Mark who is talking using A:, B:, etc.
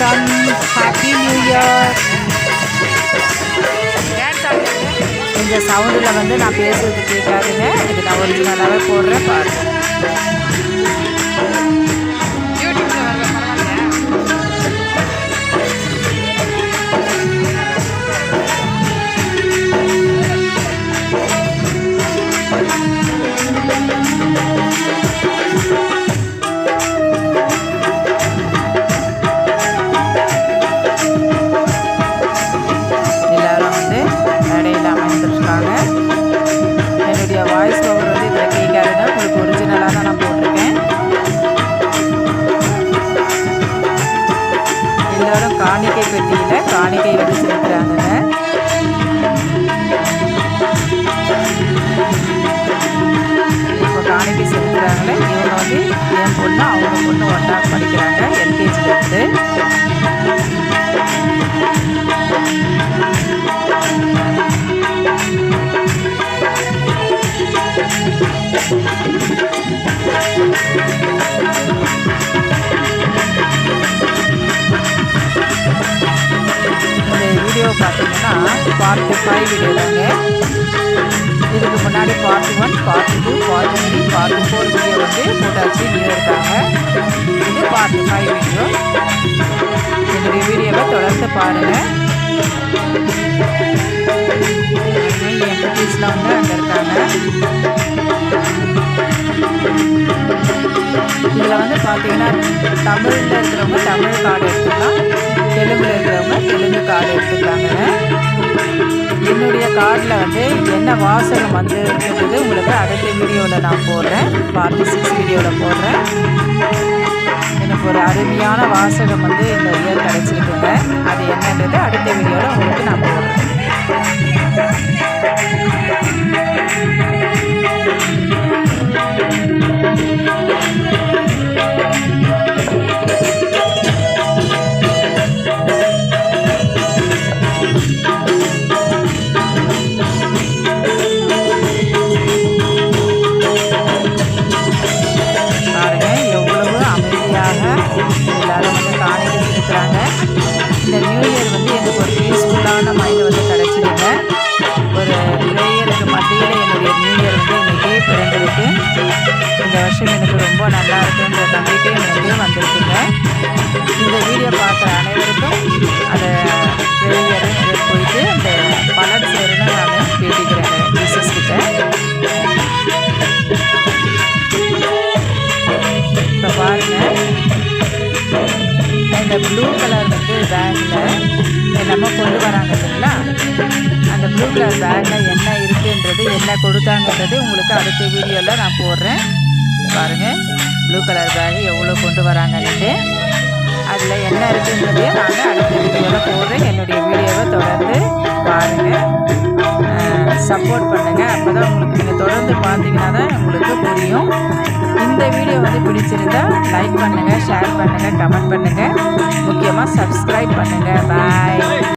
A: Welcome, happy new year. இந்த சவுண்டில் வந்து நான் பேசுறது கேட்காதுங்க. இது நான் ஒரிஜினலாகவே போடுறேன் பாருங்க. என்னுடைய வாய்ஸ் ஓவர் வந்து இதில் கேட்காதுங்க. உங்களுக்கு ஒரிஜினலாக தான் நான் போட்டிருக்கேன். எல்லோரும் காணிக்கை பெட்டியில் காணிக்கை வந்து செலுத்துகிறாங்க. இப்போ காணிக்கை செலுத்துகிறாங்களே, இவங்க வந்து என் பொண்ணு அவங்க பொண்ணு ஒன்றா படிக்கிறாங்க எல்கேஜிலேருந்து. வீடியோ பார்த்தீங்கன்னா பார்ட் 5 வீடியோ தாங்க. இதுக்கு முன்னாடி part 1, part 2, part 3, part 4 video வந்து போட்டாச்சு, நியூ இருக்காங்க. இது பார்ட் 5 வீடியோ. என்னுடைய வீடியோவை தொடர்ந்து பாருங்கள். என் குட்டீஸ்லாம் வந்து அங்கே இருக்காங்க. இதில் வந்து பார்த்தீங்கன்னா தமிழில் இருக்கிறவங்க தமிழ் கார்டு எடுத்துக்கலாம், தெலுங்கில் இருக்கிறவங்க தெலுங்கு கார்டு எடுத்துக்கலாங்க. என்னுடைய கார்டில் வந்து என்ன வாசகம் வந்து இருக்கிறது உங்களுக்கு அடுத்த வீடியோவில் நான் போடுறேன், பார்ட் 6 வீடியோவில் போடுறேன். எனக்கு ஒரு அருமையான வாசகம் வந்து இந்த இயர் கிடச்சிருக்குங்க. அது என்னன்றது அடுத்த வீடியோவில் உங்களுக்கு நான் போடுறேன். இந்த நியூ இயர் வந்து எனக்கு ஒரு பீஸ்ஃபுல்லான மைண்ட் வந்து கிடச்சிதுங்க. ஒரு ப்ரேயருக்கு மத்தியில் என்னுடைய நியூ இயர் வந்து இன்றைக்கி பிறந்திருக்கு. இந்த வருஷம் எனக்கு ரொம்ப நல்லா இருக்குன்ற நம்பிக்கை எனக்கு வந்திருக்குங்க. இந்த வீடியோ பார்க்குற அனைவருக்கும் அதை ப்ரேயரை போயிட்டு அந்த பலன் சேருன்னு நான் கேட்டுக்கிறேங்க ஜீசஸ் கிட்ட. இப்போ பாருங்கள், இந்த ப்ளூ கலர் வந்து பேக்கில் நம்ம கொண்டு வராங்க இல்லைங்களா, அந்த ப்ளூ கலர் பேக்கில் என்ன இருக்குன்றது என்ன கொடுத்தாங்கன்றது உங்களுக்கு அடுத்த வீடியோவில் நான் போடுறேன். பாருங்கள், ப்ளூ கலர் பேக்கு எவ்வளோ கொண்டு வராங்கன்னுட்டு, அதில் என்ன இருக்குன்றதையும் நான் அடுத்த வீடியோவில் போடுறேன். என்னுடைய வீடியோவை தொடர்ந்து பாருங்கள், சப்போர்ட் பண்ணுங்கள். அப்போ தான் உங்களுக்கு நீங்கள் தொடர்ந்து பார்த்தீங்கன்னா தான் உங்களுக்கு புரியும். இந்த வீடியோ வந்து பிடிச்சிருந்தா லைக் பண்ணுங்கள், ஷேர் பண்ணுங்கள், கமெண்ட் பண்ணுங்கள், முக்கியமாக சப்ஸ்கிரைப் பண்ணுங்கள். பாய்.